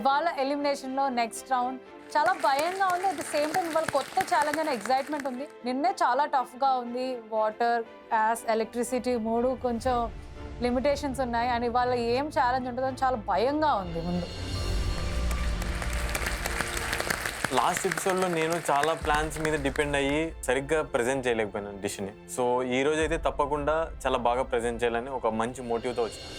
ఇవాళ ఎలిమినేషన్లో next round చాలా భయంగా ఉంది. అట్ ద సేమ్ టైం ఇవాళ కొత్త ఛాలెంజ్ అనే ఎక్సైట్మెంట్ ఉంది. నిన్నే చాలా టఫ్గా ఉంది. వాటర్, గ్యాస్, ఎలక్ట్రిసిటీ మూడు కొంచెం లిమిటేషన్స్ ఉన్నాయి. అండ్ ఇవాళ ఏం ఛాలెంజ్ ఉంటుందని చాలా భయంగా ఉంది ముందు. లాస్ట్ ఎపిసోడ్లో నేను చాలా ప్లాన్స్ మీద డిపెండ్ అయ్యి సరిగ్గా ప్రజెంట్ చేయలేకపోయినాను డిష్ని. సో ఈ రోజు అయితే తప్పకుండా చాలా బాగా ప్రజెంట్ చేయాలని ఒక మంచి మోటివ్తో వచ్చాను.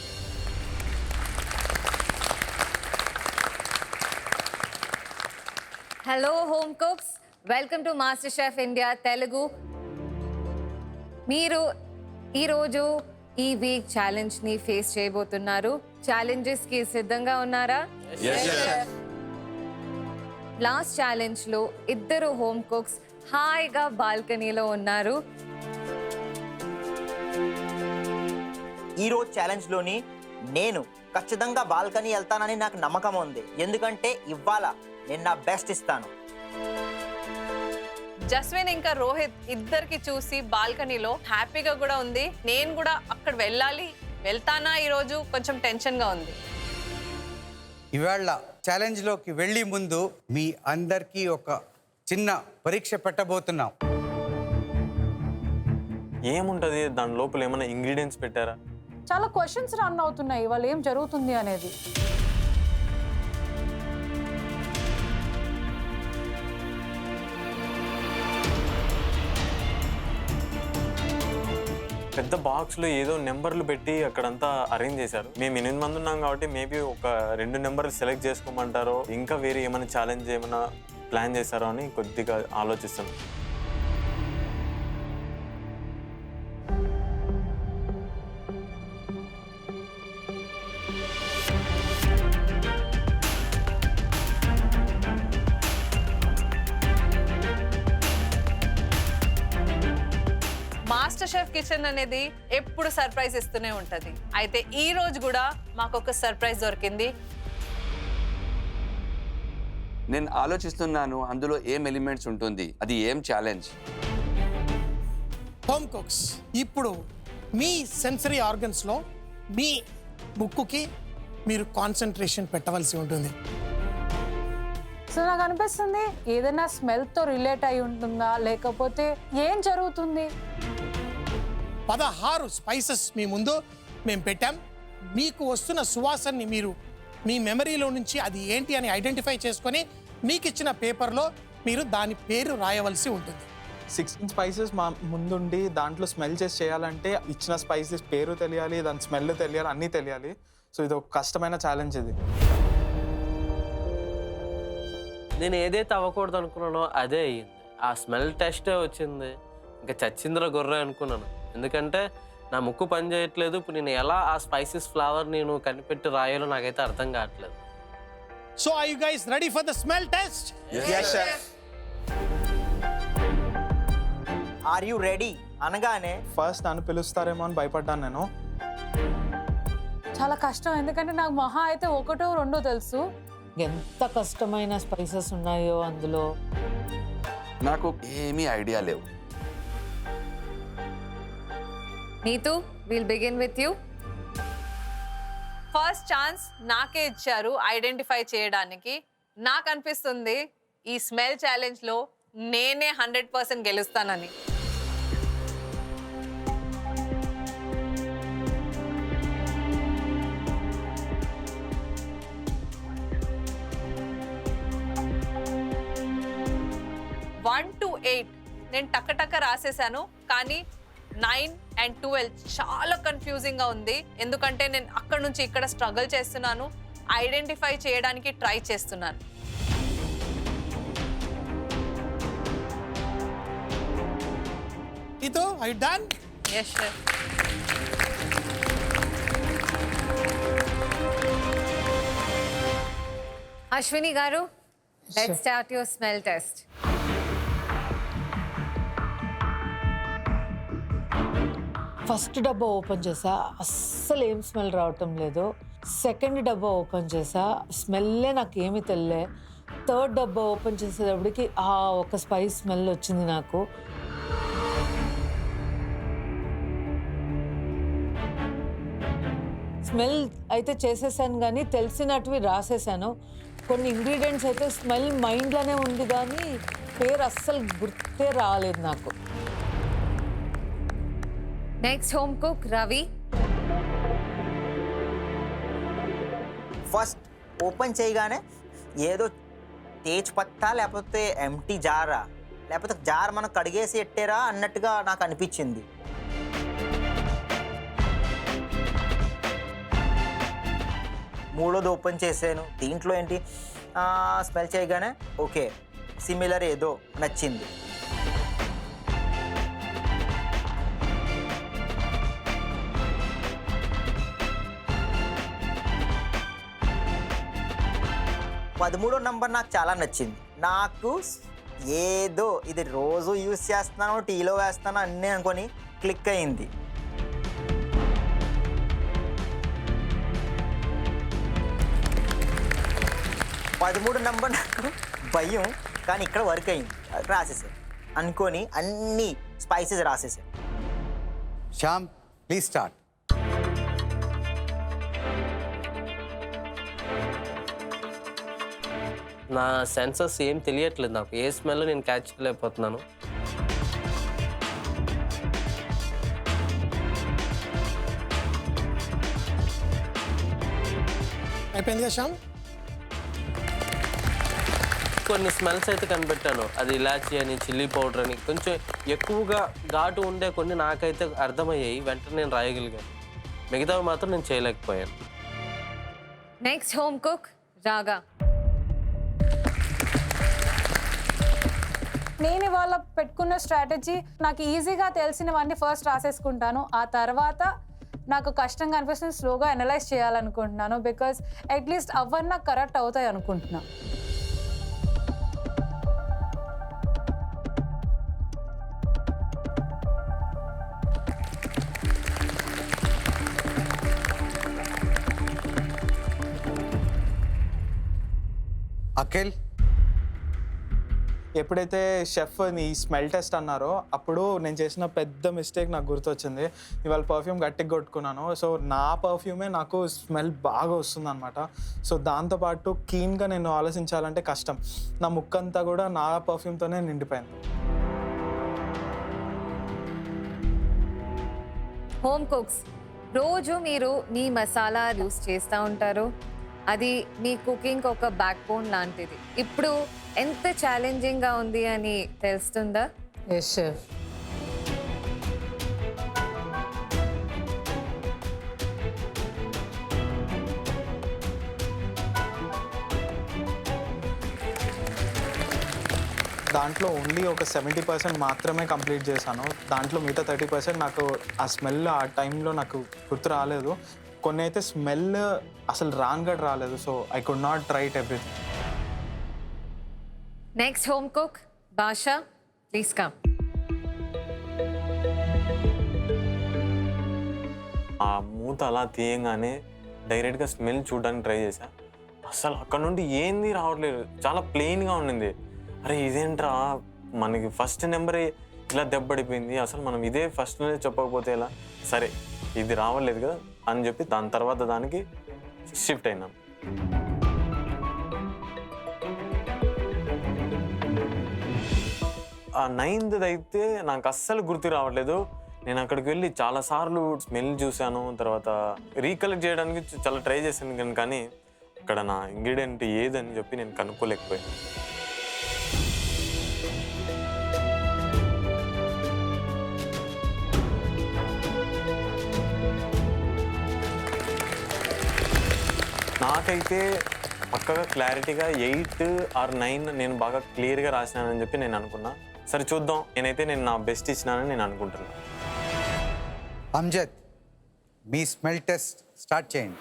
Hello home cooks, welcome to master chef India Telugu. మీరు ఈరోజు ఈ వీక్ ఛాలెంజ్ని ఫేస్ చేయబోతున్నారు. ఛాలెంజెస్కి సిద్ధంగా ఉన్నారా? లాస్ట్ ఛాలెంజ్లో ఇద్దరు హోమ్ కుక్స్ హాయిగా బాల్కనీలో ఉన్నారు. ఈరోజు ఛాలెంజ్లోని నేను ఖచ్చితంగా బాల్కనీ వెళ్తానని నాకు నమ్మకం ఉంది. ఎందుకంటే ఇవాళ నేను నా బెస్ట్ ఇస్తాను. జస్విన్ ఇంకా రోహిత్ ఇద్దరికి చూసి బాల్కనీలో హ్యాపీగా కూడా ఉంది. నేను కూడా అక్కడ వెళ్తానా ఈరోజు కొంచెం టెన్షన్గా ఉంది. ఇవాళ ఛాలెంజ్లోకి వెళ్ళే ముందు మీ అందరికీ ఒక చిన్న పరీక్ష పెట్టబోతున్నాం. ఏముంటుంది దాని లోపల? ఏమైనా ఇంగ్రీడియంట్స్ పెట్టారా? చాలా క్వశ్చన్స్ రన్ అవుతున్నాయి ఇవాళ ఏం జరుగుతుంది అనేది. పెద్ద బాక్స్లో ఏదో నెంబర్లు పెట్టి అక్కడంతా అరేంజ్ చేశారు. మేము 8 మంది ఉన్నాం కాబట్టి మేబీ ఒక 2 నెంబర్లు సెలెక్ట్ చేసుకోమంటారో ఇంకా వేరే ఏమైనా ఛాలెంజ్ ఏమైనా ప్లాన్ చేశారో అని కొద్దిగా ఆలోచిస్తున్నాం. మాస్టర్ షెఫ్ కిచెన్ అనేది ఎప్పుడు సర్ప్రైజ్ ఇస్తూనే ఉంటుంది. అయితే ఈ రోజు కూడా మాకు ఒక సర్ప్రైజ్ దొరికింది. నేను ఆలోచిస్తున్నాను అందులో ఏం ఎలిమెంట్స్ ఉంటుంది, అది ఏం ఛాలెంజ్. హోమ్ కుక్స్, ఇప్పుడు మీ సెన్సరీ ఆర్గన్స్లో మీ ముక్కుకి మీరు కాన్సన్ట్రేషన్ పెట్టవలసి ఉంటుంది. సో నాకు అనిపిస్తుంది ఏదైనా స్మెల్తో రిలేట్ అయి ఉంటుందా, లేకపోతే ఏం జరుగుతుంది? 16 స్పైసెస్ మీ ముందు మేము పెట్టాం. మీకు వస్తున్న సువాసనని మీరు మీ మెమరీలో నుంచి అది ఏంటి అని ఐడెంటిఫై చేసుకొని మీకు ఇచ్చిన పేపర్లో మీరు దాని పేరు రాయవలసి ఉంటుంది. 16 స్పైసెస్ మా ముందుండి దాంట్లో స్మెల్ చేసి చేయాలంటే ఇచ్చిన స్పైసెస్ పేరు తెలియాలి, దాని స్మెల్ తెలియాలి, అన్నీ తెలియాలి. సో ఇది ఒక కష్టమైన ఛాలెంజ్ ఇది. నేను ఏదైతే అవ్వకూడదు అనుకున్నానో అదే అయ్యింది. ఆ స్మెల్ టెస్టే వచ్చింది. ఇంకా చచ్చింద్ర గొర్రె అనుకున్నాను. ఎందుకంటే నా ముక్కు పని చేయట్లేదు. ఇప్పుడు నేను ఎలా ఆ స్పైసెస్ ఫ్లేవర్ నేను కనిపెట్టి రాయాలో నాకైతే అర్థం కావట్లేదు. So are you guys ready for the smell test? yes chef. Are you ready అనగానే ఫస్ట్ నన్ను పిలుస్తారేమో అని భయపడ్డాను నేను. చాలా కష్టం, ఎందుకంటే నాకు మహా అయితే 1, 2 తెలుసు. ఎంత కష్టమైన స్పైసెస్ ఉన్నాయో అందులో. నాకు ఏమీ ఐడియా లేవు. Neetu, will begin with you. First chance నాకే ఇచ్చారు ఐడెంటిఫై చేయడానికి. నాకు అనిపిస్తుంది ఈ స్మెల్ ఛాలెంజ్లో నేనే 100% గెలుస్తానని. వన్ to 8 నేను టక్క రాసేసాను. కానీ 9 and 12 చాలా కన్ఫ్యూజింగ్గా ఉంది. ఎందుకంటే నేను అక్కడ నుంచి ఇక్కడ స్ట్రగుల్ చేస్తున్నాను, ఐడెంటిఫై చేయడానికి ట్రై చేస్తున్నాను. ఇదో I done. yes sir. Ashwini garu, let's start your smell test. First డబ్బా ఓపెన్ చేసా, అస్సలు ఏం స్మెల్ రావటం లేదు. సెకండ్ డబ్బా ఓపెన్ చేసా, స్మెల్లే నాకు ఏమీ తెలియలే. థర్డ్ డబ్బా ఓపెన్ చేసేటప్పటికి ఒక స్పైస్ స్మెల్ వచ్చింది నాకు. స్మెల్ అయితే చేసేసాను కానీ తెలిసినట్టువి రాసేసాను. కొన్ని ఇంగ్రీడియంట్స్ అయితే స్మెల్ మైండ్లోనే ఉంది కానీ పేరు అస్సలు గుర్తే రాలేదు నాకు. Next home cook Ravi. First open చేయగానే ఏదో తేజ్ పత్తా లేకపోతే ఎంటీ జారా లేకపోతే జార్ మనం కడిగేసి ఎట్టారా అన్నట్టుగా నాకు అనిపించింది. మూడోది ఓపెన్ చేశాను, దీంట్లో ఏంటి స్మెల్ చేయగానే ఓకే సిమిలర్ ఏదో నచ్చింది. పదమూడో నంబర్ నాకు చాలా నచ్చింది. నాకు ఏదో ఇది రోజు యూస్ చేస్తున్నాను, టీలో వేస్తాను అన్నీ అనుకొని క్లిక్ అయింది. పదమూడు నంబర్ నాకు భయం, కానీ ఇక్కడ వర్క్ అయింది. రాసేసాను అనుకొని అన్ని స్పైసెస్ రాసేసాను. Shyam, please start. నా సెన్సెస్ ఏం తెలియట్లేదు నాకు. ఏ స్మెల్ నేను క్యాచ్ చేయలేకపోతున్నాను. అయిపోయింది కదా శ్యామ్? కొన్ని స్మెల్స్ అయితే కనిపెట్టాను. అది ఇలాచీ అని, చిల్లీ పౌడర్ అని, కొంచెం ఎక్కువగా ఘాటు ఉండే కొన్ని నాకైతే అర్థమయ్యాయి. వెంటనే నేను రాయగలిగాను. మిగతావి మాత్రం నేను చేయలేకపోయాను. నెక్స్ట్ హోమ్ కుక్ రాగా. నేను ఇవాళ పెట్టుకున్న స్ట్రాటజీ, నాకు ఈజీగా తెలిసినవన్నీ ఫస్ట్ రాసేసుకుంటాను. ఆ తర్వాత నాకు కష్టంగా అనిపిస్తుంది, స్లోగా అనలైజ్ చేయాలనుకుంటున్నాను. బికాజ్ అట్లీస్ట్ అవన్నీ నాకు కరెక్ట్ అవుతాయి అనుకుంటున్నాను. అఖిల్, ఎప్పుడైతే షెఫ్ ఈ స్మెల్ టెస్ట్ అన్నారో అప్పుడు నేను చేసిన పెద్ద మిస్టేక్ నాకు గుర్తొచ్చింది. ఇవాళ పర్ఫ్యూమ్ గట్టిగా కొట్టుకున్నాను. సో నా పర్ఫ్యూమే నాకు స్మెల్ బాగా వస్తుంది అనమాట. సో దాంతోపాటు క్లీన్గా నేను ఆలోచించాలంటే కష్టం. నా ముక్కంతా కూడా నా పర్ఫ్యూమ్తోనే నిండిపోయింది. హోమ్ కుక్స్, రోజు మీరు మీ మసాలా యూస్ చేస్తూ ఉంటారు. అది మీ కుకింగ్ ఒక బ్యాక్ బోన్ లాంటిది. ఇప్పుడు ఎంత ఛాలెంజింగ్గా ఉంది అని తెలుస్తుందా? Yes chef. దాంట్లో ఓన్లీ ఒక 70% మాత్రమే కంప్లీట్ చేశాను. దాంట్లో మిగతా 30% నాకు ఆ స్మెల్ ఆ టైంలో నాకు గుర్తు రాలేదు. కొన్ని అయితే స్మెల్ అసలు రాన్గా రాలేదు. So I could not right everything. Next home cook భాషా, ప్లీజ్ కమ్. ఆ మూత అలా తీయంగానే డైరెక్ట్గా స్మెల్ చూడడానికి ట్రై చేశా. అసలు అక్కడ నుండి ఏంది రావట్లేదు, చాలా ప్లెయిన్గా ఉండింది. అరే ఇదేంట్రా, మనకి ఫస్ట్ నెంబరే ఇలా దెబ్బడిపోయింది, అసలు మనం ఇదే ఫస్ట్లోనే చెప్పకపోతే ఎలా, సరే ఇది రావట్లేదు కదా అని చెప్పి దాని తర్వాత దానికి షిఫ్ట్ అయినాను. ఆ 9th అయితే నాకు అస్సలు గుర్తు రావట్లేదు. నేను అక్కడికి వెళ్ళి చాలాసార్లు స్మెల్ చూశాను, తర్వాత రీకలెక్ట్ చేయడానికి చాలా ట్రై చేశాను, కానీ అక్కడ నా ఇంగ్రీడియంట్ ఏదని చెప్పి నేను కనుక్కోలేకపోయాను. నాకైతే పక్కగా క్లారిటీగా 8 or 9 నేను బాగా క్లియర్గా రాసినానని చెప్పి నేను అనుకున్నా. సరే చూద్దాం, నేను నా బెస్ట్ ఇచ్చినానని నేను అనుకుంటున్నాను. అమ్జద్, మీ స్మెల్ టెస్ట్ స్టార్ట్ చేయండి.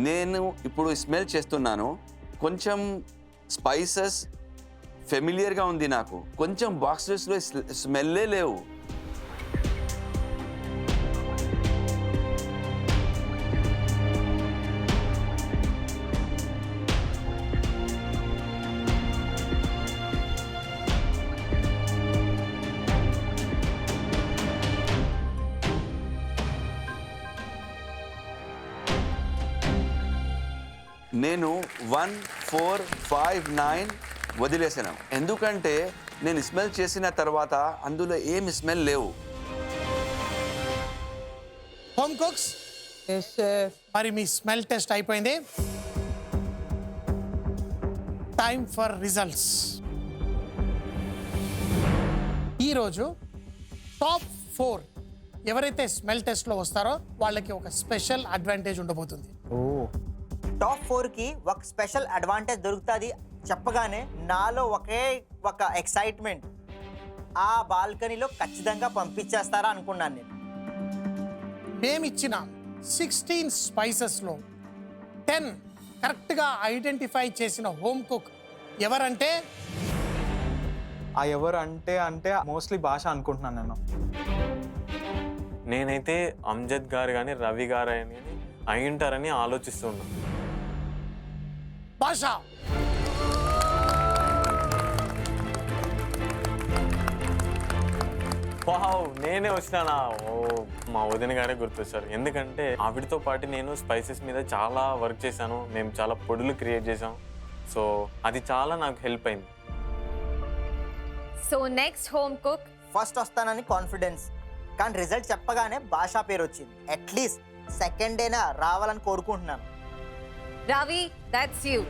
నేను ఇప్పుడు స్మెల్ చేస్తున్నాను. కొంచెం స్పైసెస్ ఫెమిలియర్గా ఉంది నాకు. కొంచెం బాక్సెస్లో స్మెల్లే లేవు. నేను 1, 4, 5, 9 వదిలేసాను. ఎందుకంటే నేను స్మెల్ చేసిన తర్వాత అందులో ఏమి స్మెల్ లేవు. హోమ్ కుక్స్ మరి మీ స్మెల్ టెస్ట్ అయిపోయింది. Time for results. ఈరోజు టాప్ 4 ఎవరైతే స్మెల్ టెస్ట్లో వస్తారో వాళ్ళకి ఒక స్పెషల్ అడ్వాంటేజ్ ఉండబోతుంది. టాప్ 4కి ఒక స్పెషల్ అడ్వాంటేజ్ దొరుకుతుంది చెప్పగానే నాలో ఒక ఎక్సైట్మెంట్. ఆ బాల్కనీలో ఖచ్చితంగా పంపించేస్తారా అనుకున్నాను నేను. మేమిచ్చిన 16 స్పైసెస్లో 10 కరెక్ట్గా ఐడెంటిఫై చేసిన హోమ్ కుక్ ఎవరంటే ఆ ఎవరు అంటే మోస్ట్లీ భాష అనుకుంటున్నాను నేను. నేనైతే అమ్జద్ గారు కానీ రవి గారు అని అయి ఉంటారని ఆలోచిస్తున్నాను. భాష వావ్, నేనే వచ్చినానా? ఓ, మా వదిన గారే గుర్తొచ్చారు. ఎందుకంటే ఆవిడతో పాటు నేను స్పైసెస్ మీద చాలా వర్క్ చేశాను. మేము చాలా పొడులు క్రియేట్ చేసాం. సో అది చాలా నాకు హెల్ప్ అయింది. So next home cook first వస్తానని కాన్ఫిడెన్స్, కానీ రిజల్ట్ చెప్పగానే భాషా పేరు వచ్చింది. అట్లీస్ట్ సెకండ్ డేనా రావాలని కోరుకుంటున్నాను. Ravi, that's you.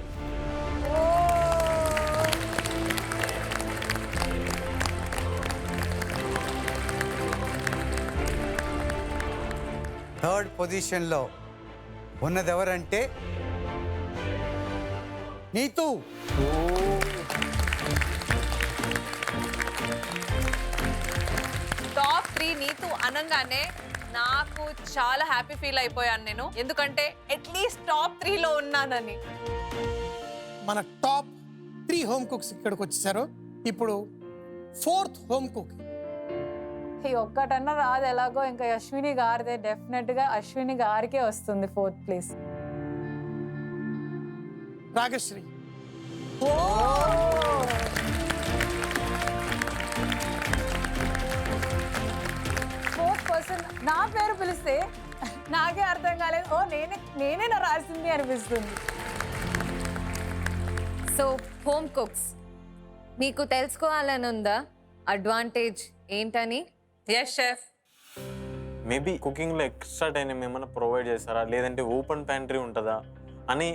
థర్డ్ పొజిషన్లో ఉన్నది ఎవరంటే నీతు. టాప్ 3 నీతు అనగానే నాకు చాలా హ్యాపీ ఫీల్ అయిపోయాను నేను, ఎందుకంటే అట్లీస్ట్ టాప్ 3లో ఉన్నానని. మన టాప్ 3 హోమ్ కుక్స్ ఇక్కడికి వచ్చేసారు. ఇప్పుడు 4th హోమ్ కుక్. ఈ ఒక్కటన్నా రాదు ఎలాగో, ఇంకా అశ్విని గారిదే డెఫినెట్గా అశ్విని గారికే వస్తుంది 4th place. Ragashree. Fourth person నా పేరు పిలిస్తే నాకే అర్థం కాలేదు. ఓ నేనే నా రాసింది అనిపిస్తుంది. సో హోమ్ కుక్స్, మీకు తెలుసుకోవాలని ఉందా అడ్వాంటేజ్ ఏంటని? Yes chef. మేబీ కుకింగ్లో ఎక్స్ట్రా టైం ఏమైనా ప్రొవైడ్ చేస్తారా, లేదంటే ఓపెన్ ప్యాంట్రీ ఉంటుందా అని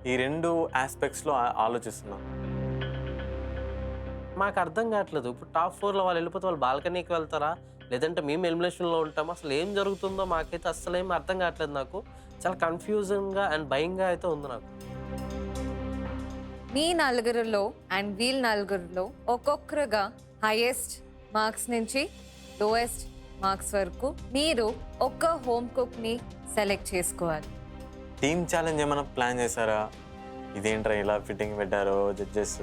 ఈ 2 ఆస్పెక్ట్స్లో ఆలోచిస్తున్నాను. మాకు అర్థం కావట్లేదు. ఇప్పుడు టాప్ 4లో వాళ్ళు వెళ్ళిపోతే వాళ్ళు బాల్కనీకి వెళ్తారా, లేదంటే మేము ఎలిమినేషన్లో ఉంటాం? అసలు ఏం జరుగుతుందో మాకైతే అసలు ఏం అర్థం కావట్లేదు. నాకు చాలా కన్ఫ్యూజింగ్గా అండ్ భయంగా అయితే ఉంది నాకు. మీ నలుగురిలో అండ్ వీళ్ళ నలుగురిలో ఒక్కొక్కరుగా హైయెస్ట్ మార్క్స్ నుంచి లోయెస్ట్ మార్క్స్ వరకు మీరు ఒక్క హోమ్ కుక్ని సెలెక్ట్ చేసుకోవాలి. టీమ్ ఛాలెంజ్ ఏమైనా ప్లాన్ చేశారా? ఇదేంట్రా ఇలా ఫిట్టింగ్ పెట్టారో జడ్జెస్?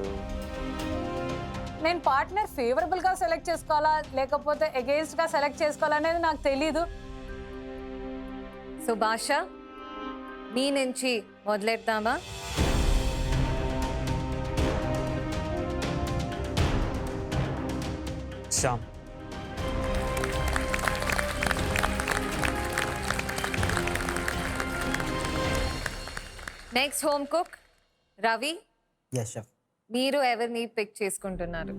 నేను పార్ట్నర్ ఫేవరబుల్గా సెలెక్ట్ చేసుకోవాలా లేకపోతే అగెయిన్స్ట్గా సెలెక్ట్ చేసుకోవాలా అనేది నాకు తెలీదు. సో భాష, మీ నుంచి మొదలెడతామా? Shyam. Next home cook Ravi, yes chef. మీరు ఎవరిని పిక్ చేసుకుంటున్నారు?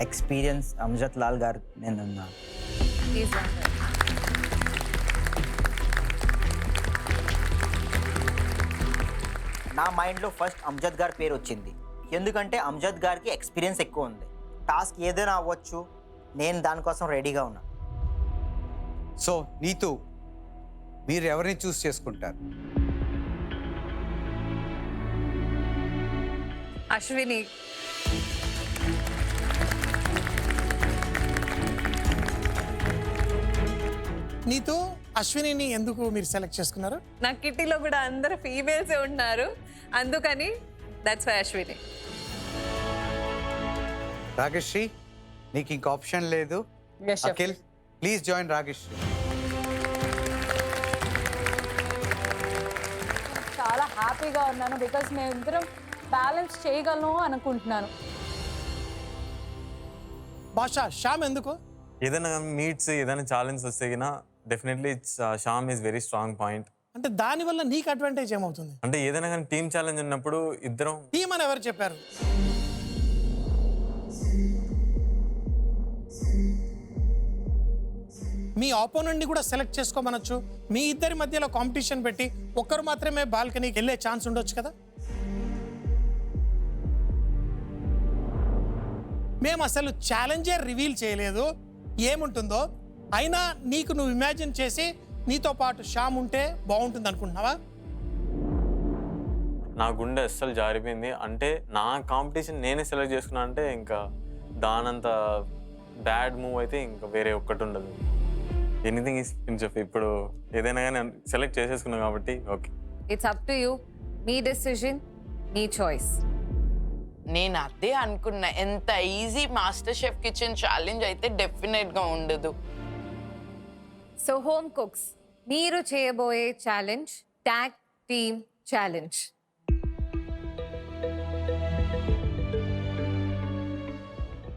ఎక్స్పీరియన్స్ అమ్జద్ లాల్ గారు నేను ఉన్నాను. Please run it. నా మైండ్లో ఫస్ట్ అమ్జద్ గారి పేరు వచ్చింది. ఎందుకంటే అమ్జద్ గారికి ఎక్స్పీరియన్స్ ఎక్కువ ఉంది. టాస్క్ ఏదైనా అవ్వచ్చు, నేను దానికోసం రెడీగా ఉన్నా. సో నీతు, మీరు ఎవరిని చూస్ చేసుకుంటారు? అశ్విని. నీతో అశ్వినిని ఎందుకు మీరు సెలెక్ట్ చేసుకున్నారు? నా కిట్టీలో కూడా అందరు ఫీమేల్సే ఉన్నారు, అందుకని దట్స్ వై అశ్విని. రాగశ్రీ, నీకు ఇంక ఆప్షన్ లేదు. Yes, chef. Akhil, please join Ragashree. చాలా హ్యాపీగా ఉన్నాను బికాస్ మేము ఇద్దరం బ్యాలెన్స్ చేయగలను అనుకుంటున్నాను. భాష, శ్యామ్ ఎందుకు? ఏదైనా మీట్స్ ఏదైనా ఛాలెంజ్ వస్తే గినా definitely Shyam is very strong point. అంటే దానివల్ల నీకు అడ్వాంటేజ్ ఏమవుతుంది? అంటే ఏదైనా కానీ టీమ్ ఛాలెంజ్ ఉన్నప్పుడు ఇద్దరం టీం అని ఎవరు చెప్పారు? మీ ఆపోనెంట్ని కూడా సెలెక్ట్ చేసుకోమనొచ్చు. మీ ఇద్దరి మధ్యలో కాంపిటీషన్ పెట్టి ఒక్కరు మాత్రమే బాల్కనీకి వెళ్ళే ఛాన్స్ ఉండొచ్చు కదా. మేము అసలు ఛాలెంజే రివీల్ చేయలేదు ఏముంటుందో, అయినా నీకు నువ్వు ఇమాజిన్ చేసి నీతో పాటు శ్యామ్ ఉంటే బాగుంటుంది అనుకుంటున్నావా? నా గుండె అస్సలు జారిపోయింది. అంటే నా కాంపిటీషన్ నేనే సెలెక్ట్ చేసుకున్నా అంటే ఇంకా దానంత బ్యాడ్ మూవ్ అయితే ఇంకా వేరే ఒక్కటి ఉండదు. ఎనీథింగ్ ఈస్ చెప్పి ఇప్పుడు ఏదైనా కానీ సెలెక్ట్ చేసేసుకున్నాం కాబట్టి okay. It's up to you. Me decision, me choice. నేను అదే అనుకున్నా, ఎంత easy master chef kitchen challenge అయితే డెఫినెట్గా ఉండదు. సో హోమ్ కుక్స్, మీరు చేయబోయే challenge tag team challenge.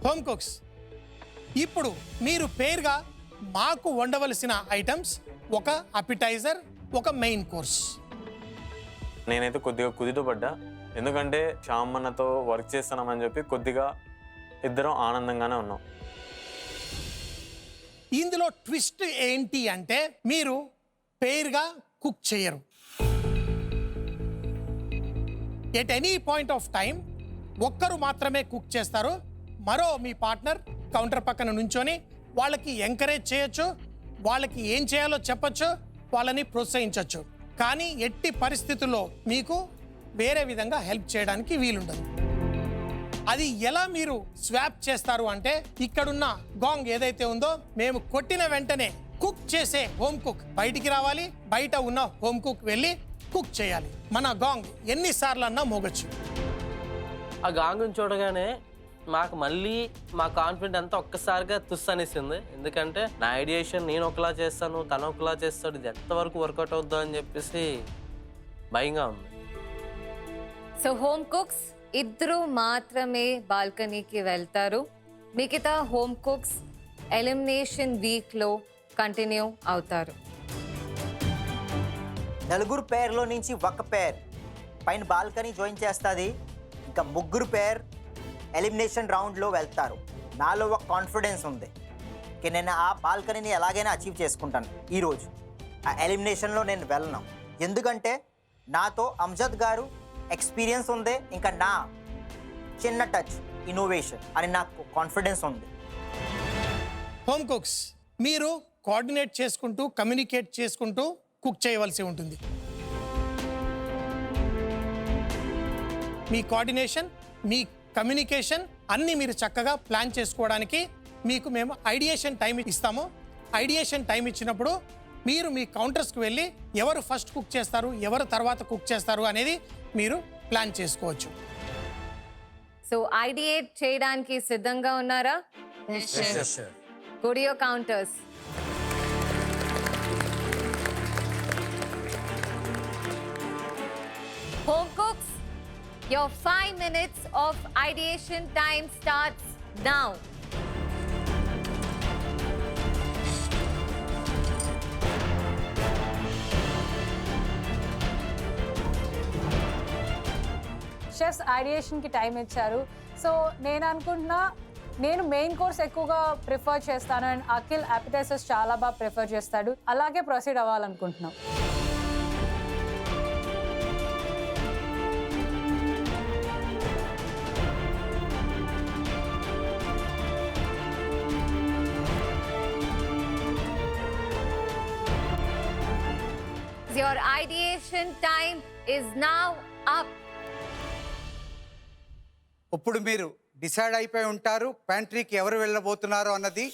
Home cooks, ఇప్పుడు మీరు పేరుగా మాకు వండవలసిన ఐటమ్స్ ఒక అపిటైజర్, ఒక మెయిన్ కోర్స్. నేనైతే కొద్దిగా కుదితో పడ్డా, ఎందుకంటే శ్యామ్ అన్నతో వర్క్ చేస్తున్నామని చెప్పి కొద్దిగా ఇద్దరం ఆనందంగానే ఉన్నాం. ఇందులో ట్విస్ట్ ఏంటి అంటే మీరు పేరుగా కుక్ చేయరు. At any point of time ఒక్కరు మాత్రమే కుక్ చేస్తారు. మరో మీ పార్ట్నర్ కౌంటర్ పక్కన నుంచొని వాళ్ళకి ఎంకరేజ్ చేయొచ్చు, వాళ్ళకి ఏం చేయాలో చెప్పొచ్చు, వాళ్ళని ప్రోత్సహించవచ్చు. కానీ ఎట్టి పరిస్థితుల్లో మీకు వేరే విధంగా హెల్ప్ చేయడానికి వీలుండదు. అది ఎలా మీరు స్వాప్ చేస్తారు అంటే, ఇక్కడున్న గాంగ్ ఏదైతే ఉందో మేము కొట్టిన వెంటనే కుక్ చేసే హోమ్ కుక్ బయటికి రావాలి, బయట ఉన్న హోమ్ కుక్ వెళ్ళి కుక్ చేయాలి. మన గాంగ్ ఎన్నిసార్లు అన్నా మోగచ్చు. ఆ గాంగుని చూడగానే మాకు మళ్ళీ మా కాన్ఫిడెంట్ అంతా ఒక్కసారిగా తుస్ అనేసింది. ఎందుకంటే నా ఐడియేషన్ నేను ఒకలా చేస్తాను, తను ఒకలా చేస్తాడు, ఇది ఎంతవరకు వర్కౌట్ అవుద్దా అని చెప్పేసి భయంగా ఉంది. సో హోమ్ కుక్స్ ఇద్దరు మాత్రమే బాల్కనీకి వెళ్తారు. మిగతా హోమ్ కుక్స్ ఎలిమినేషన్ వీక్లో కంటిన్యూ అవుతారు. నలుగురు పేర్లో నుంచి ఒక పేర్ పైన బాల్కనీ జాయిన్ చేస్తుంది. ఇంకా ముగ్గురు పేర్ ఎలిమినేషన్ రౌండ్లో వెళ్తారు. నాలో ఒక కాన్ఫిడెన్స్ ఉంది, నేను ఆ బాల్కనీని ఎలాగైనా అచీవ్ చేసుకుంటాను. ఈరోజు ఆ ఎలిమినేషన్లో నేను వెళ్ళను, ఎందుకంటే నాతో అమ్జద్ గారు ఎక్స్పీరియన్స్ ఉంది, ఇంకా నా చిన్న టచ్ ఇన్నోవేషన్ అని నాకు కాన్ఫిడెన్స్ ఉంది. హోమ్ కుక్స్, మీరు కోఆర్డినేట్ చేసుకుంటూ కమ్యూనికేట్ చేసుకుంటూ కుక్ చేయవలసి ఉంటుంది. మీ కోఆర్డినేషన్, మీ కమ్యూనికేషన్ అన్నీ మీరు చక్కగా ప్లాన్ చేసుకోవడానికి మీకు మేము ఐడియేషన్ టైం ఇస్తాము. ఐడియేషన్ టైం ఇచ్చినప్పుడు మీరు మీ కౌంటర్స్కి వెళ్ళి ఎవరు ఫస్ట్ కుక్ చేస్తారు, ఎవరు తర్వాత కుక్ చేస్తారు అనేది మీరు ప్లాన్ చేసుకోవచ్చు. సో ఐడియేట్ చేయడానికి సిద్ధంగా ఉన్నారా? Good your counters. Home cooks, your 5 minutes of ideation time starts now. Chefs ఐడియేషన్కి టైం ఇచ్చారు. సో నేను అనుకుంటున్నా, నేను మెయిన్ కోర్స్ ఎక్కువగా ప్రిఫర్ చేస్తాను అండ్ అఖిల్ అపిటైజర్స్ చాలా బాగా ప్రిఫర్ చేస్తాడు. అలాగే ప్రొసీడ్ అవ్వాలనుకుంటున్నాం. Your ideation time is now up. ఇప్పుడు మీరు డిసైడ్ అయిపోయి ఉంటారు ప్యాంట్రీకి ఎవరు వెళ్ళబోతున్నారు అన్నది.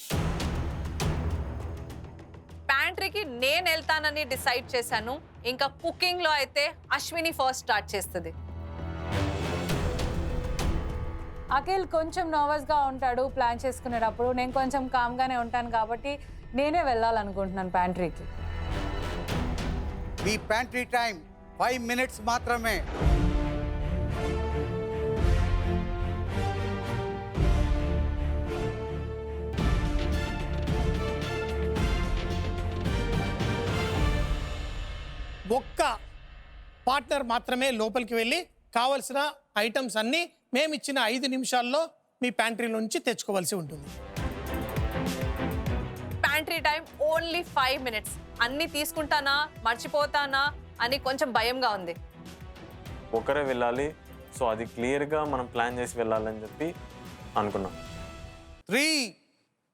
ప్యాంట్రీకి నేను వెళ్తానని డిసైడ్ చేశాను. ఇంకా కుకింగ్లో అయితే అశ్విని ఫస్ట్ స్టార్ట్ చేస్తుంది. అఖిల్ కొంచెం నర్వస్గా ఉంటాడు ప్లాన్ చేసుకునేటప్పుడు, నేను కొంచెం కామ్గానే ఉంటాను కాబట్టి నేనే వెళ్ళాలనుకుంటున్నాను ప్యాంట్రీకి. మీ ప్యాంట్రీ టైం 5 minutes మాత్రమే. ఒక్క పార్ట్నర్ మాత్రమే లోపలికి వెళ్ళి కావలసిన ఐటమ్స్ అన్నీ మేము ఇచ్చిన 5 నిమిషాల్లో మీ ప్యాంట్రీ నుంచి తెచ్చుకోవాల్సి ఉంటుంది. Pantry time only 5 minutes. అన్ని తీసుకుంటానా మర్చిపోతానా అని కొంచెం భయంగా ఉంది. ఒకరే వెళ్ళాలి, సో అది క్లియర్గా మనం ప్లాన్ చేసి వెళ్ళాలని చెప్పి అనుకున్నాం. 3,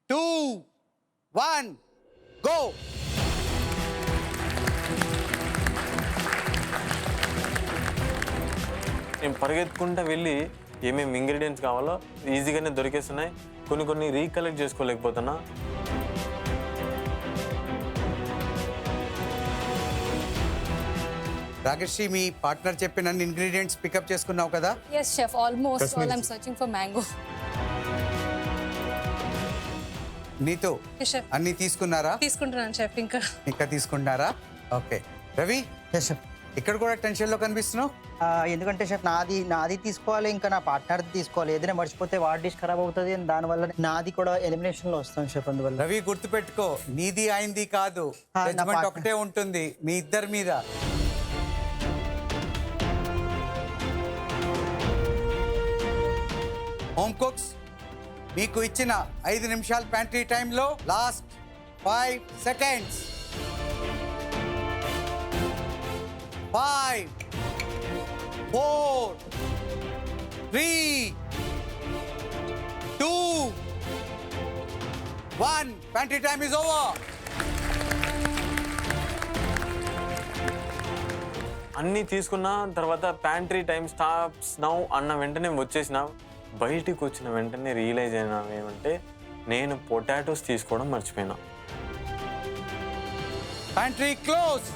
2, 1 గో. నేను పరిగెత్తుకుంటూ వెళ్ళి ఏమేమి ఇంగ్రీడియంట్స్ కావాలో ఈజీగానే దొరికేస్తున్నాయి. కొన్ని రీకలెక్ట్ చేసుకోలేకపోతున్నా. రాకేశ్రీ, మీ పార్ట్నర్ చెప్పిన ఇంగ్రీడియంట్స్ పికప్ చేసుకున్నావు కదా? Yes, chef. Almost all I'm searching for mango. నీతో అన్ని తీసుకున్నారా? తీసుకుంటున్నాను చెఫ్. ఇంకా తీసుకుంటున్నారా? ఓకే. రవి, ఇక్కడ కూడా టెన్షన్లో కనిపిస్తున్నావు. ఎందుకంటే షెఫ్ నాది తీసుకోవాలి, ఇంకా నా పార్ట్నర్ తీసుకోవాలి. ఏదైనా మర్చిపోతే వాడి డిష్ ఖరాబ్ అవుతుంది, దానివల్ల నాది కూడా ఎలిమినేషన్లో వస్తాను షెఫ్. అందువల్ల రవి, గుర్తుపెట్టుకో, నీది అయింది కాదు, జడ్జ్మెంట్ ఒకటే ఉంటుంది మీ ఇద్దరి మీద. హోమ్ కుక్స్, మీకు ఇచ్చిన 5 నిమిషాల ప్యాంట్రీ టైంలో last 5 seconds. 5, 4, 3, 2, 1. Pantry time is over. అన్నీ తీసుకున్న తర్వాత ప్యాంట్రీ టైం స్టాప్స్ నౌ అన్న వెంటనే వచ్చేసిన. బయటికి వచ్చిన వెంటనే రియలైజ్ అయినా ఏమంటే నేను పొటాటోస్ తీసుకోవడం మర్చిపోయినా. Pantry close.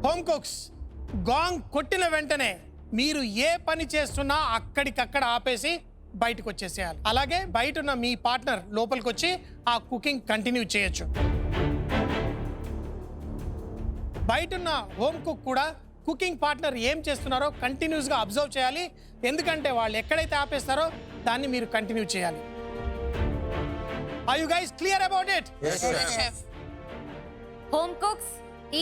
Home cooks, gong కొట్టిన వెంటనే మీరు ఏ పని చేస్తున్నా అక్కడికక్కడ ఆపేసి బయటకు వచ్చేసేయాలి. అలాగే బయట ఉన్న మీ పార్ట్నర్ లోపలికి వచ్చి ఆ కుకింగ్ కంటిన్యూ చేయొచ్చు. బయట ఉన్న హోమ్ కుక్ కూడా కుకింగ్ పార్ట్నర్ ఏం చేస్తున్నారో కంటిన్యూస్గా అబ్జర్వ్ చేయాలి. ఎందుకంటే వాళ్ళు ఎక్కడైతే ఆపేస్తారో దాన్ని మీరు కంటిన్యూ చేయాలి. Are you guys clear about it? Yes, sir. Home cooks,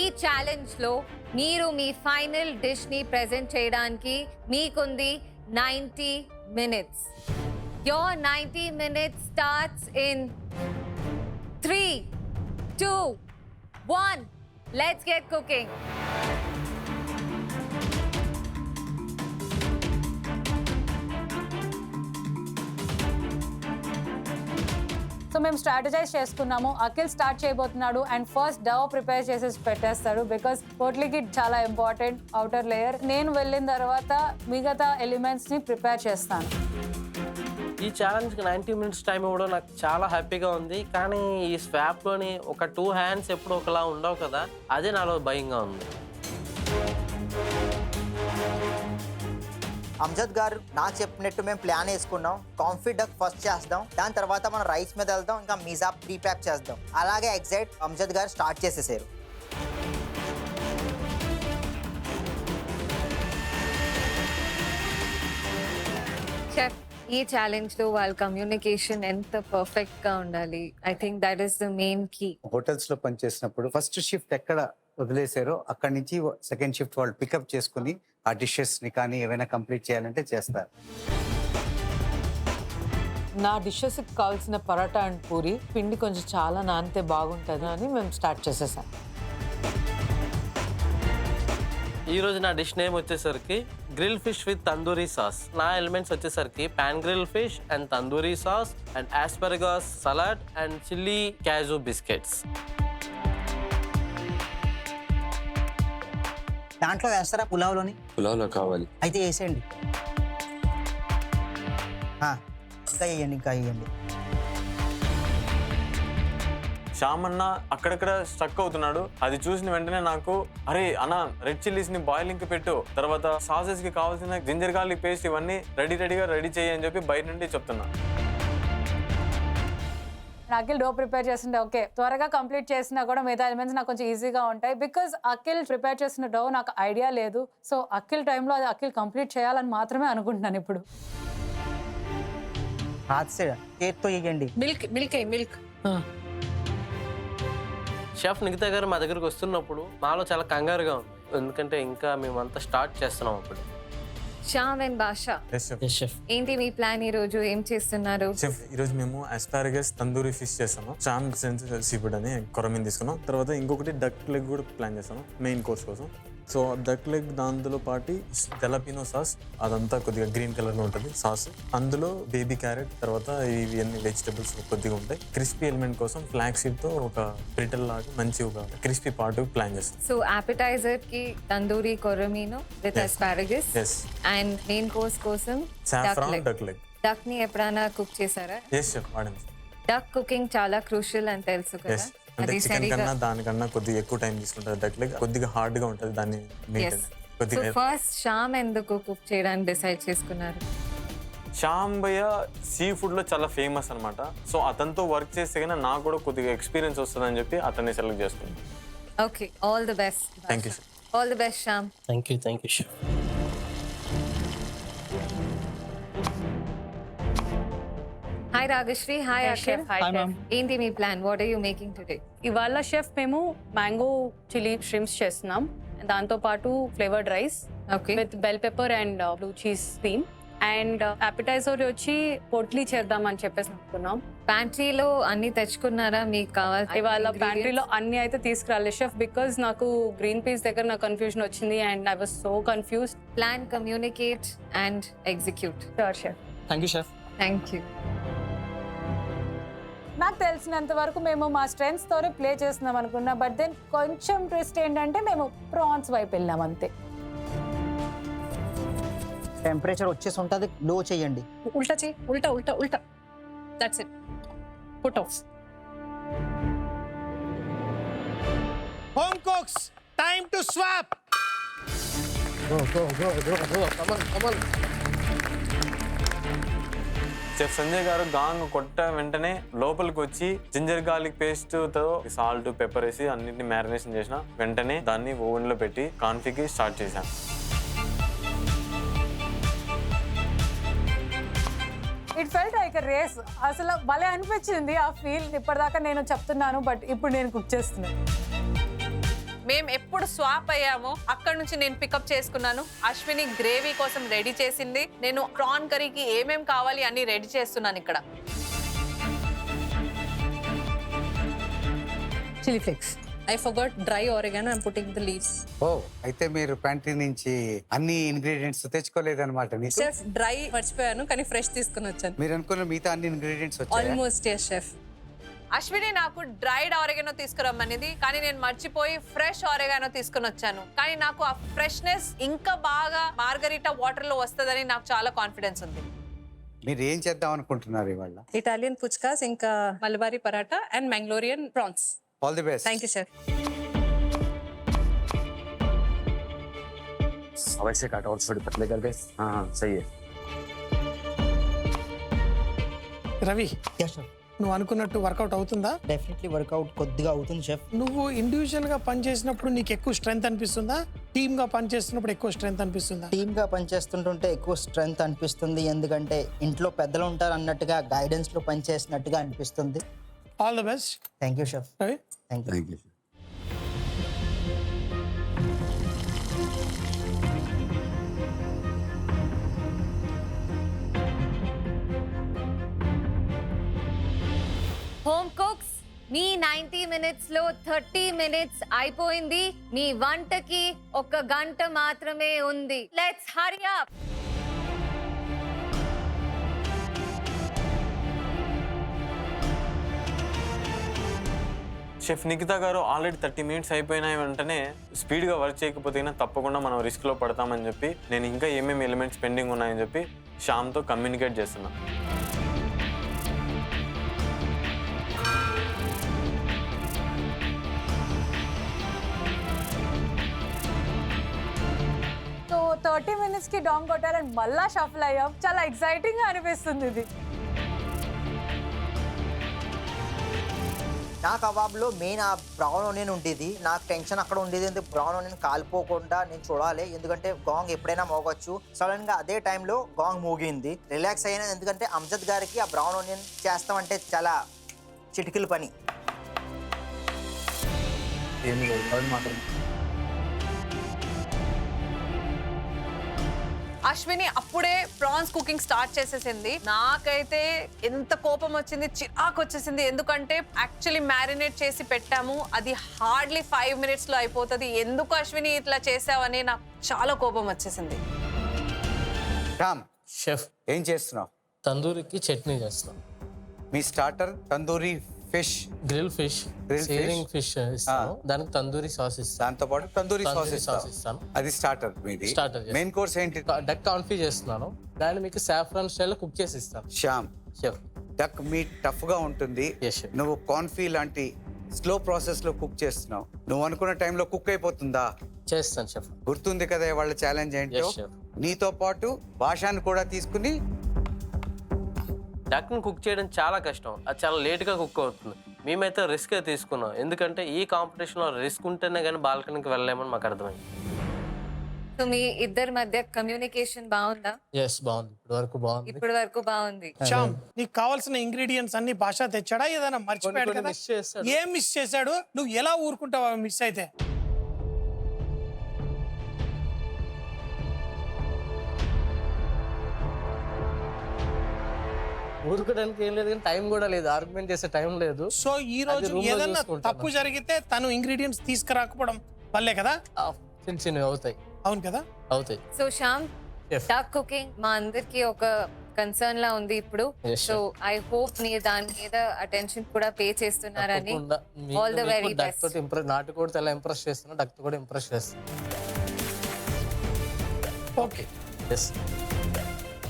ఈ ఛాలెంజ్ లో మీరు మీ ఫైనల్ డిష్ ని ప్రెజెంట్ చేయడానికి మీకుంది 90 minutes. Your 90 minutes starts in 3, 2, 1. Let's get cooking. So మేము స్ట్రాటజైజ్ చేసుకున్నాము. అఖిల్ స్టార్ట్ చేయబోతున్నాడు అండ్ ఫస్ట్ డవ్ ప్రిపేర్ చేసేసి పెట్టేస్తాడు, బికాస్ పోట్లీకి చాలా ఇంపార్టెంట్ అవుటర్ లేయర్. నేను వెళ్ళిన తర్వాత మిగతా ఎలిమెంట్స్ని ప్రిపేర్ చేస్తాను. ఈ ఛాలెంజ్కి 90 minutes టైం ఇవ్వడం నాకు చాలా హ్యాపీగా ఉంది. కానీ ఈ స్వాప్లోని ఒక 2 hands ఎప్పుడు ఒకలా ఉండవు కదా, అదే నాలో భయంగా ఉంది. అమ్జద్ గారు నాకు చెప్పినట్టు మేము ప్లాన్ వేసుకున్నాం. కాన్ఫీ డక్ ఫస్ట్ చేద్దాం, దాని తర్వాత మనం రైస్ మీద వెళ్దాం, ఇంకా మిజాబ్ ప్రీప్యాక్ చేద్దాం. అలాగే ఎగ్జాక్ట్ అమ్జద్ గారు స్టార్ట్ చేసేసారు. చెఫ్, ఈ ఛాలెంజ్ లో వాళ్ళ కమ్యూనికేషన్ ఎంత పర్ఫెక్ట్ గా ఉండాలి. I think that is the main key. Hotels లో పనిచేసినప్పుడు ఫస్ట్ షిఫ్ట్ ఎక్కడ వదిలేసారో అక్కడి నుంచి సెకండ్ షిఫ్ట్ వాళ్ళు పికప్ చేసుకుని ఆ డిషెస్ ని కానీ ఏమైనా కంప్లీట్ చేయాలంటే చేస్తారు. నా డిషెస్కి కావాల్సిన పరోటా అండ్ పూరి పిండి కొంచెం చాలా నానితే బాగుంటుంది అని మేము స్టార్ట్ చేసేసాం. ఈరోజు నా డిష్ నేమ్ వచ్చేసరికి grill fish with tandoori sauce. నా ఎలిమెంట్స్ వచ్చేసరికి pan grill fish and tandoori sauce and asparagus salad and chilli cashew biscuits. దాంట్లో వేస్తారా పులావ్లోని? పులావ్లో కావాలి అయితే వేసేయండి. ఇంకా వేయండి, ఇంకా వేయండి. శ్యామ్ అన్న అక్కడక్కడ స్ట్రక్ అవుతున్నాడు. అది చూసిన వెంటనే నాకు అరే అన్న రెడ్ చిల్లీస్ ని బాయిలింగ్ కి పెట్టు, తర్వాత సాసెస్ కి కావాల్సిన జింజర్ గార్లిక్ పేస్ట్ ఇవన్నీ రెడీ చేయి అని చెప్పి బయట నుండి చెప్తున్నా. అఖిల్ డో ప్రిపేర్ చేస్తుంటే ఓకే త్వరగా కంప్లీట్ చేసినా కూడా మిగతా ఎలిమెంట్స్ నాకు కొంచెం ఈజీగా ఉంటాయి, బికాజ్ అఖిల్ ప్రిపేర్ చేసిన డో నాకు ఐడియా లేదు. సో అఖిల్ టైంలో అది అఖిల్ కంప్లీట్ చేయాలని మాత్రమే అనుకుంటున్నాను ఇప్పుడు. చేతితో వేయండి. మిల్క్. షెఫ్ నిఖితా గారు మా దగ్గరికి వస్తున్నప్పుడు మాలో చాలా కంగారుగా ఉంది, ఎందుకంటే ఇంకా మేమంతా స్టార్ట్ చేస్తున్నాం అప్పుడు. శ్యామ్ అండ్ బాషా, ఏంటి మీ ప్లాన్? ఈ రోజు ఏం చేస్తున్నారు? చెఫ్ ఈరోజు మేము అస్పారగస్ తందూరి ఫిష్ చేస్తాము. చామ్ సీ ఫుడ్ అని కొరమీన్ తీసుకున్నాం. తర్వాత ఇంకొకటి డక్ లెగ్ కూడా ప్లాన్ చేస్తాము మెయిన్ కోర్స్ కోసం. సో డక్ లెగ్ దాంతో పాటు జలపినో సాస్, అదంతా కొద్దిగా గ్రీన్ కలర్లో ఉంటుంది సాస్. అందులో బేబీ క్యారెట్, తర్వాత ఇవి అన్ని వెజిటబుల్స్ కొద్దిగా ఉంటాయి. క్రిస్పీ ఎలిమెంట్ కోసం ఫ్లాక్ సీడ్తో ఒక బ్రిటల్ లాగా మంచి ఒక క్రిస్పీ పార్ట్ ప్లాన్ చేస్తాం. సో appetizer కి తందూరి కొరమీను విత్ అస్పారగస్ ఎస్ అండ్ మెయిన్ కోర్స్ కోసం సాఫ్రాన్ డక్ లెగ్. డక్ ని ఎప్పుడైనా కుక్ చేశారా? ఎస్ చెఫ్ వాడాము. డక్ కుకింగ్ చాలా క్రూషియల్ అని తెలుసు కదా. ఎస్ అంటే చికెన్ కన్నా దానికన్నా కొద్దిగా ఎక్కువ టైం తీసుకుంటుంది. డక్ లెగ్ కొద్దిగా హార్డ్ గా ఉంటుంది దాన్ని మీట్ సో కొద్దిగా. ఫస్ట్ శ్యామ్ ఎందుకు కుక్ చేయడానికి డిసైడ్ చేసుకున్నారు? శ్యామ్ భయ్య సీ ఫుడ్ లో చాలా ఫేమస్ అన్నమాట. సో అతనితో వర్క్ చేస్తే కన్నా నాకు కూడా కొద్దిగా ఎక్స్పీరియన్స్ వస్తుందని చెప్పి అతన్ని సెలెక్ట్ చేసుకున్నాను. Okay, all the best. Thank you. All the best Shyam. Thank you chef. Hi Ragasri. Hi Akhil. ఏంటి మీ plan? What are you making today? ఇవాళ షెఫ్ మేము మ్యాంగో చిల్లీ షిమ్స్ చేస్తున్నాం, దాంతో పాటు flavoured rice okay with bell pepper and blue cheese theme. And appetizer వచ్చి పొట్లీ చేద్దాం అని చెప్పేసి అనుకున్నాం. ప్యాంట్రీలో అన్ని తెచ్చుకున్నారా మీకు కావాలి? ఇవాళ ప్యాంట్రీలో అన్ని అయితే తీసుకురాలేదు షెఫ్, బికాజ్ నాకు గ్రీన్ పీస్ దగ్గర నాకు కన్ఫ్యూజన్ వచ్చింది and I was so confused. Plan, communicate and execute. Sure chef. Thank you chef. Thank you. నాకు తెలిసినంత వరకు మేము మా స్ట్రెంగ్స్ తోనే ప్లే చేస్తున్నాం అనుకున్నా, బట్ దెన్ కొంచెం ట్విస్ట్ ఏంటంటే మేము ప్రాన్స్ వైపు వెళ్ళాం అంతే. టెంపరేచర్ వచ్చేసి ఉంటుంది, లో చేయండి. ఉల్టా చేయి, ఉల్టా ఉల్టా ఉల్టా. That's it. Put off. Home cooks, time to swap. Chef Sanjay garu gong కొట్ట వెంటనే లోపలికి వచ్చి జింజర్ గార్లిక్ పేస్ట్ తో సాల్ట్ పెప్పర్ వేసి అన్నింటిని మ్యారినేషన్ చేసిన వెంటనే దాన్ని ఓవెన్ లో పెట్టి కాన్ఫీకి స్టార్ట్ చేశాను. It felt like a race. అసలు భలే అనిపించింది ఆ ఫీల్. ఇప్పటిదాకా నేను చెప్తున్నాను, బట్ ఇప్పుడు నేను కుక్ చేస్తున్నాను. మేము ఎప్పుడు స్వాప్ అయ్యామో అక్కడ నుంచి నేను పికప్ చేసుకున్నాను. అశ్విని గ్రేవీ కోసం రెడీ చేసింది. నేను ప్రాన్ కర్రీకి ఏమేం కావాలి అన్ని రెడీ చేస్తున్నాను ఇక్కడ. Chilli flakes. I forgot dry oregano. I'm putting the leaves. ఓ అయితే మీరు ప్యాంట్రీ నుంచి అన్ని ఇంగ్రీడియంట్స్ తెచ్చుకోలేదన్నమాట. మీకు Chef, dry మర్చిపోయాను కానీ ఫ్రెష్ తీసుకుని వచ్చాను. మీరు అనుకున్న మిగతా అన్ని ఇంగ్రీడియంట్స్ వచ్చాయి. Almost yes chef. అశ్విని నాకు డ్రైడ్ ఆరెగానో తీసుకురమ్మనిది, కానీ నేను మర్చిపోయి ఫ్రెష్ ఆరెగానో తీసుకుని వచ్చాను. కానీ నాకు ఆ ఫ్రెష్నెస్ ఇంకా బాగా మార్గరిటా వాటర్ లో వస్తుందని నాకు చాలా కాన్ఫిడెన్స్ ఉంది. మీరు ఏం చేద్దాం అనుకుంటున్నారు ఇవాళ? ఇటాలియన్ పుచ్కాస్, ఇంకా Malabari paratha and Mangalorean prawns. All the best. Thank you sir. वैसे काटा और थोड़ी पतले कर दे. हाँ सही है. రవి, ఎస్ సార్, నువ్వు అనుకున్నట్టు వర్కౌట్ అవుతుందా? డెఫినెట్లీ వర్కౌట్ కొద్దిగా అవుతుంది షెఫ్. నువ్వు ఇండివిజువల్ గా పని చేసినప్పుడు నీకు ఎక్కువ స్ట్రెంగ్త్ అనిపిస్తుందా, టీమ్ గా పని చేస్తున్నప్పుడు ఎక్కువ స్ట్రెంగ్త్ అనిపిస్తుందా? టీమ్గా పనిచేస్తుంటుంటే ఎక్కువ స్ట్రెంగ్త్ అనిపిస్తుంది, ఎందుకంటే ఇంట్లో పెద్దలు ఉంటారు అన్నట్టుగా గైడెన్స్లో పనిచేసినట్టుగా అనిపిస్తుంది. All the best. Thank you chef. Ravi, thank you. Thank you. Home cooks, me 90 minutes లో 30 minutes అయిపోయింది. మీ వంటకి 1 గంట మాత్రమే ఉంది. Let's hurry up. Chef Nikhita గారు ఆల్రెడీ 30 minutes అయిపోయిన వెంటనే స్పీడ్గా వర్క్ చేయకపోతే తప్పకుండా మనం రిస్క్లో పడతామని చెప్పి నేను ఇంకా ఏమేమి ఎలిమెంట్స్ పెండింగ్ ఉన్నాయని చెప్పి శ్యామ్తో కమ్యూనికేట్ చేస్తున్నాను. సో 30 minutes కి డాంగ్ కొట్టారని మళ్ళా షఫల్ అయ్యాం. చాలా ఎక్సైటింగ్ గా అనిపిస్తుంది ఇది. నా కబాబ్లో మెయిన్ ఆ బ్రౌన్ ఆనియన్ ఉండేది. నాకు టెన్షన్ అక్కడ ఉండేది, ఎందుకు బ్రౌన్ ఆనియన్ కాలిపోకుండా నేను చూడాలి, ఎందుకంటే గాంగ్ ఎప్పుడైనా మోగొచ్చు. సడన్ గా అదే టైంలో గాంగ్ మోగింది. రిలాక్స్ అయినా, ఎందుకంటే అమ్జద్ గారికి ఆ బ్రౌన్ ఆనియన్ చేస్తామంటే చాలా చిటికల పని. ఏమి లేదు కర్డ్ మాత్రం. అశ్విని అప్పుడే ప్రాన్స్ కుకింగ్ స్టార్ట్ చేసేసింది. నాకైతే ఎంత కోపం వచ్చింది, చిరాకు వచ్చేసింది. ఎందుకంటే యాక్చువల్లీ మ్యారినేట్ చేసి పెట్టాము, అది హార్డ్లీ 5 minutes లో అయిపోతుంది. ఎందుకు అశ్విని ఇట్లా చేసావని నాకు చాలా కోపం వచ్చేసింది. రామ్, షెఫ్ ఏం చేస్తున్నావు? తందూరికి చట్నీ చేస్తాం. మీ starter tandoori fish, grill fish, Grill fish? Searing fish ఇస్తాను. దానికి తందూరి సాస్ ఇస్తాను. దాంతో పాటు తందూరి సాస్ తందూరి ఇస్తావు. సాస్ ఇస్తాను. అది స్టార్టర్ మీది. Starter, yes. మెయిన్ కోర్స్ ఏంటి? డక్ కాన్ఫీ చేస్తున్నాను. దాన్ని మీకు సాఫ్రాన్ స్టైల్లో కుక్ చేసి ఇస్తాను. Shyam, chef duck meat tough గా ఉంటుంది. Yes, chef. నువ్వు కాన్ఫీ లాంటి స్లో ప్రాసెస్ లో కుక్ చేస్తున్నావు. నువ్వు అనుకున్న టైంలో కుక్ అయిపోతుందా? చేస్తాను షెఫ్. గుర్తుంది కదా వాళ్ళ ఛాలెంజ్ ఏంటో? Yes, chef. నీతో పాటు భాషాన్ని కూడా తీసుకుని డక్ని కుక్ చేయడం చాలా కష్టం. అది చాలా లేట్గా కుక్ అవుతుంది. మేమైతే రిస్క్ తీసుకున్నాం. ఎందుకంటే ఈ కాంపిటీషన్లో రిస్క్ ఉంటేనే కానీ బాల్కనీకి వెళ్ళలేమని మాకు అర్థమైంది. సో మీ ఇద్దరి మధ్య కమ్యూనికేషన్ బాగుందా? ఎస్, బాగుంది. ఇప్పటి వరకు బాగుంది. ఇప్పటి వరకు బాగుంది. శ్యామ్, నీకు కావాల్సిన ఇంగ్రీడియంట్స్ అన్ని భాష తెచ్చాడా? ఏదైనా మర్చిపోయాడు కొన్ని కదా? miss చేశాడు. ఏం మిస్ చేశాడు? నువ్వు ఎలా ఊరుకుంటావా మిస్ అయితే? ఊరుకోవడానికి ఏం లేదు, కానీ టైం కూడా లేదు. ఆర్గ్యుమెంట్ చేసే టైం లేదు. సో ఈ రోజు room లో ఏదన్నా చూసుకుంటాను. తప్పు జరిగితే తను ఇంగ్రీడియంట్స్ తీసుకురాకపోవడం వల్లే కదా? చిన్న చిన్నవి అవుతాయి. అవును కదా? అవుతాయి. So Shyam, Yes. Duck cooking మా అందరికి ఒక కన్సర్న్ లా ఉంది ఇప్పుడు. Yes, సో ఐ హోప్ మీరు దాని మీద అటెన్షన్ కూడా పే చేస్తున్నారని. తప్పకుండా. All the very duck best. తోటి ఇంప్రెస్, నాటుకోడితో ఎలా ఇంప్రెస్ చేస్తున్నా డక్ కూడా ఇంప్రెస్ చేస్తున్నా. ఓకే. ఎస్.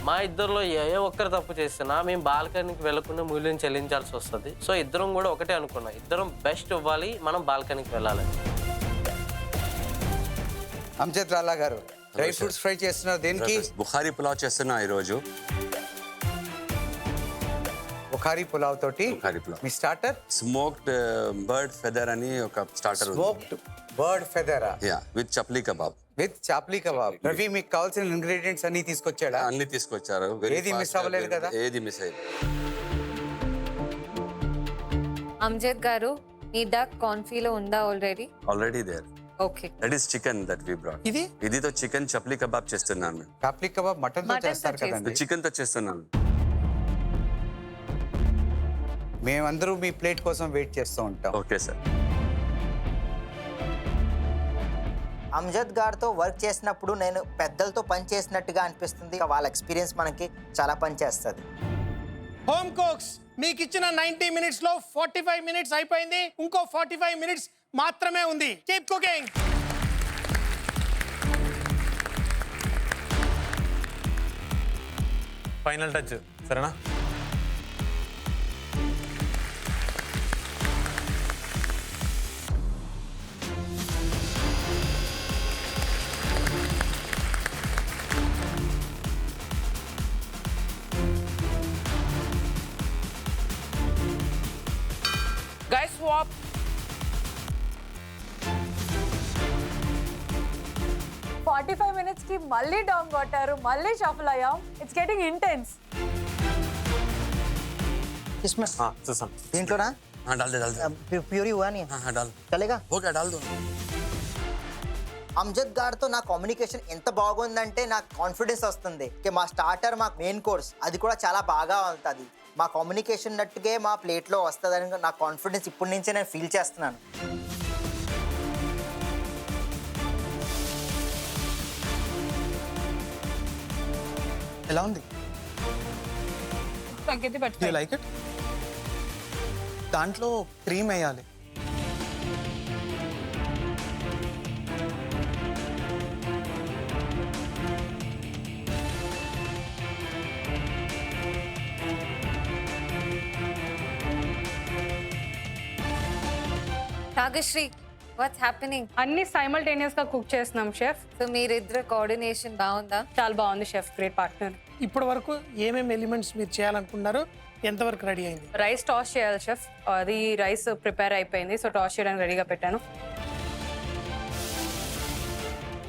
మా ఇద్దరిలో ఏ ఒక్కరు తప్పు చేస్తున్నా మేము బాల్కనీకి వెళ్ళకుండా మూల్యం చెల్లించాల్సి వస్తుంది. సో ఇద్దరం కూడా ఒకటే అనుకున్నాం, ఇద్దరం బెస్ట్ ఇవ్వాలి, మనం బాల్కనీకి వెళ్ళాలి. అంజద్ రాలా గారు, డ్రై ఫ్రూట్స్ ఫ్రై చేస్తున్నారు దేనికి? బుఖారీ పులావ్ చేస్తున్నా ఈరోజు. బుఖారీ పులావ్ తోటి మీ స్టార్టర్ స్మోక్డ్ బర్డ్ ఫెదర్ అని ఒక స్టార్టర్ స్మోక్డ్ బర్డ్ ఫెదరా? Yeah, with chapli kebab. With chapli kebab. Ravi, మీకు కావాల్సిన ఇంగ్రీడియంట్స్ అన్ని తీసుకొచ్చాడా? అన్ని తీసుకొచ్చారు. ఏది మిస్ అవ్వలేదు కదా? ఏది మిస్ అయ్యింది. అమ్జద్ గారు, మీ డక్ కాన్ఫీలో ఉందా already? Already there. Okay. That is chicken that we brought. ఇదితో చికెన్ చప్లీ కబాబ్ చేస్తున్నాను. చాప్లీ కబాబ్ మటన్ తో చేస్తారు కదండి? చికెన్ తో చేస్తున్నాను. మేమందరూ మీ ప్లేట్ కోసం వెయిట్ చేస్తూ ఉంటాం. Okay sir. అమ్జద్ గారితో వర్క్ చేసినప్పుడు నేను పెద్దలతో పని చేసినట్టుగా అనిపిస్తుంది. వాళ్ళ ఎక్స్పీరియన్స్ మనకి చాలా పని చేస్తుంది. హోమ్ కుక్స్, మీకు ఇచ్చిన 90 minutes లో 45 minutes అయిపోయింది. ఇంకో 45 minutes మాత్రమే ఉంది. Keep cooking. ఫైనల్ టచ్, సరేనా? Guys, swap. ఫార్టీ 45 minutes కి మళ్ళీ డౌన్ కొట్టారు, మళ్ళీ షఫల్ అయ్యాం. It's getting intense. इसमें చూసాను దీంట్లోనా? हाँ डाल दे ప్యూరీ हुआ नहीं? हाँ डाल चलेगा? हो गया डाल दो. అమ్జద్ గారితో నా కమ్యూనికేషన్ ఎంత బాగుందంటే నాకు కాన్ఫిడెన్స్ వస్తుంది. మా స్టార్టర్, మా మెయిన్ కోర్స్ అది కూడా చాలా బాగా ఉంటుంది. మా కమ్యూనికేషన్ నట్టుగా మా ప్లేట్లో వస్తుందని నా కాన్ఫిడెన్స్ ఇప్పటి నుంచే నేను ఫీల్ చేస్తున్నాను. ఎలా ఉంది? తగ్గితే Do you like it? దాంట్లో క్రీమ్ వేయాలి. Nagasri, what's happening? అన్ని సైమల్టేనియస్ గా కుక్ చేస్తున్నాం షెఫ్. సో మీరిద్దరు కోఆర్డినేషన్ బాగుందా? చాలా బాగుంది షెఫ్, గ్రేట్ పార్ట్నర్. ఇప్పటి వరకు ఏమేమి ఎలిమెంట్స్ మీరు చేయాలనుకున్నారు? ఎంతవరకు రెడీ అయింది? రైస్ టాస్ చేయాలి షెఫ్. అది రైస్ ప్రిపేర్ అయిపోయింది, సో టాస్ చేయడానికి రెడీగా పెట్టాను.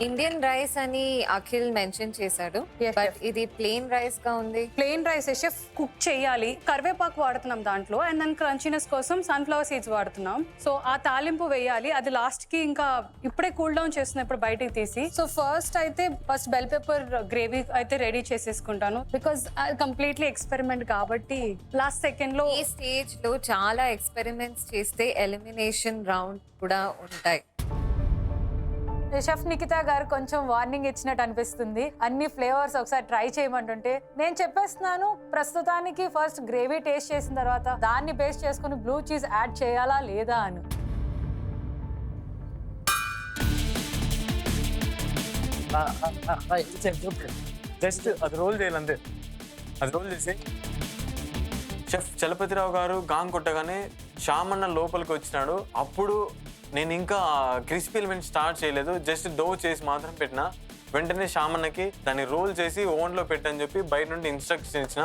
ఇండియన్ రైస్ అని అఖిల్ మెన్షన్ చేశాడు, బట్ ఇది ప్లెయిన్ రైస్ గా ఉంది. ప్లెయిన్ రైస్ షెఫ్ కుక్ చేయాలి, కరివేపాకు వాడుతున్నాం దాంట్లో, అండ్ దాని క్రంచీనెస్ కోసం సన్ఫ్లవర్ సీడ్స్ వాడుతున్నాం. సో ఆ తాలింపు వేయాలి, అది లాస్ట్ కి ఇంకా ఇప్పుడే కూల్ డౌన్ చేస్తున్నప్పుడు బయటికి తీసి. So first bell pepper gravy అయితే రెడీ చేసేసుకుంటాను, బికాస్ కంప్లీట్లీ ఎక్స్పెరిమెంట్ కాబట్టి లాస్ట్ సెకండ్ లో. ఈ స్టేజ్ లో చాలా ఎక్స్పెరిమెంట్స్ చేస్తే ఎలిమినేషన్ రౌండ్ కూడా ఉంటాయి. షెఫ్ నిఖిత గారు కొంచెం వార్నింగ్ ఇచ్చినట్టు అనిపిస్తుంది. అన్ని ఫ్లేవర్స్ ఒకసారి ట్రై చేయమంటుంటే నేను చెప్పేస్తున్నాను, ప్రస్తుతానికి ఫస్ట్ గ్రేవీ టేస్ట్ చేసిన తర్వాత దాన్ని బేస్ చేసుకుని బ్లూ చీజ్ యాడ్ చేయాలా లేదా అని. జస్ట్ అది రోల్ చేయాలంతే. అది రోల్ చేసి షెఫ్ చలపతిరావు గారు గాంగ్ కొట్టగానే శ్యామన్న లోపలికి వచ్చినాడు. అప్పుడు నేను ఇంకా క్రిస్పీ ఎలిమెంట్ స్టార్ట్ చేయలేదు, జస్ట్ డో చేసి మాత్రం పెట్టిన. వెంటనే శ్యామన్నకి దాన్ని రోల్ చేసి ఓవెన్లో పెట్టని చెప్పి బయట నుండి ఇన్స్ట్రక్షన్ ఇచ్చిన.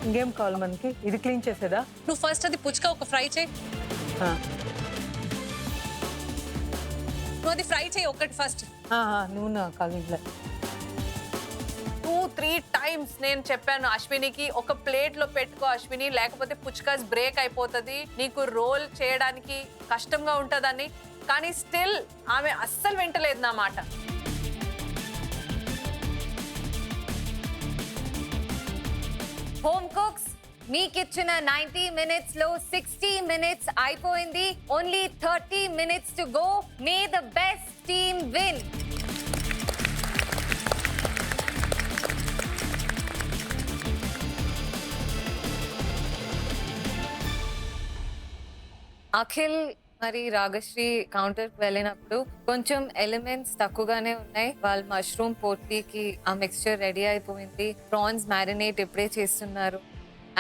ఇంకేం కావాలి మనకి? ఇది క్లీన్ చేసేదా? నువ్వు ఫస్ట్ అది పుచ్చుక ఒక ఫ్రై చేయి. నువ్వు అది ఫ్రై చేయి ఒకటి ఫస్ట్. నూనె కాగింట్లే. 2-3 టైమ్స్ నేను చెప్పాను అశ్వినికి, ఒక ప్లేట్ లో పెట్టుకో అశ్విని, లేకపోతే పుచ్చుకాస్ బ్రేక్ అయిపోతుంది, నీకు రోల్ చేయడానికి కష్టంగా ఉంటుందని. కానీ స్టిల్ ఆమె అస్సలు వింటలేదు నా మాట. హోమ్ కుక్స్ మీకిచ్చిన 90 minutes లో 60 minutes అయిపోయింది. Only 30 minutes to go. May the best team win. Akhil మరి రాగశ్రీ కౌంటర్ కి వెళ్ళినప్పుడు కొంచెం ఎలిమెంట్స్ తక్కువగానే ఉన్నాయి. వాళ్ళు మష్రూమ్ పోట్లీకి ఆ మిక్స్చర్ రెడీ అయిపోయింది, ప్రాన్స్ మ్యారినేట్ ఇప్పుడే చేస్తున్నారు,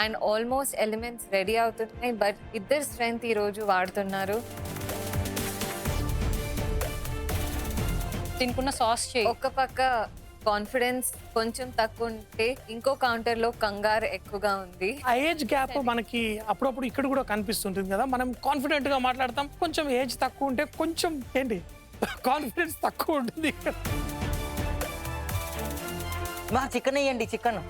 అండ్ ఆల్మోస్ట్ ఎలిమెంట్స్ రెడీ అవుతున్నాయి. బట్ ఇద్దరు స్ట్రెంగ్త్ ఈ రోజు వాడుతున్నారు. తినుకున్న సాస్ చేయి. ఒక పక్క కాన్ఫిడెన్స్ కొంచెం తక్కువ ఉంటే ఇంకో కౌంటర్ లో కంగారు ఎక్కువగా ఉంది. ఆ ఏజ్ గ్యాప్ మనకి అప్పుడప్పుడు ఇక్కడ కూడా కనిపిస్తుంటుంది కదా, మనం కాన్ఫిడెంట్ గా మాట్లాడతాం. కొంచెం ఏజ్ తక్కువ ఉంటే కొంచెం ఏంటి కాన్ఫిడెన్స్ తక్కువ ఉంటుంది. మా చికెన్ వేయండి, chicken.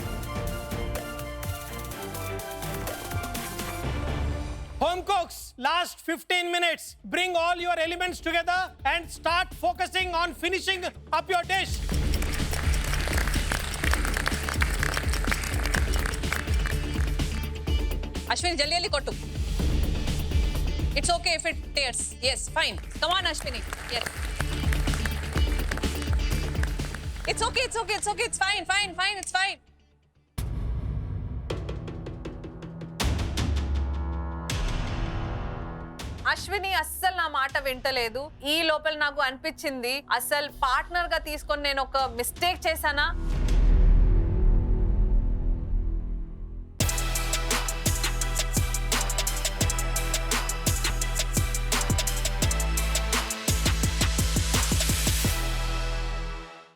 Home cooks, last 15 minutes. Bring all your elements together and start focusing on finishing up your dish. Ashwini జల్దీ జల్దీ కొట్టు. It's okay if it tears. yes fine, come on Ashwini. yes it's okay, it's okay, it's okay, it's fine, fine, fine, it's fine. Ashwini అస్సలు నా మాట వింటలేదు. ఈ లోపల నాకు అనిపించింది అసలు పార్ట్నర్ గా తీసుకొని నేను ఒక మిస్టేక్ చేశానా.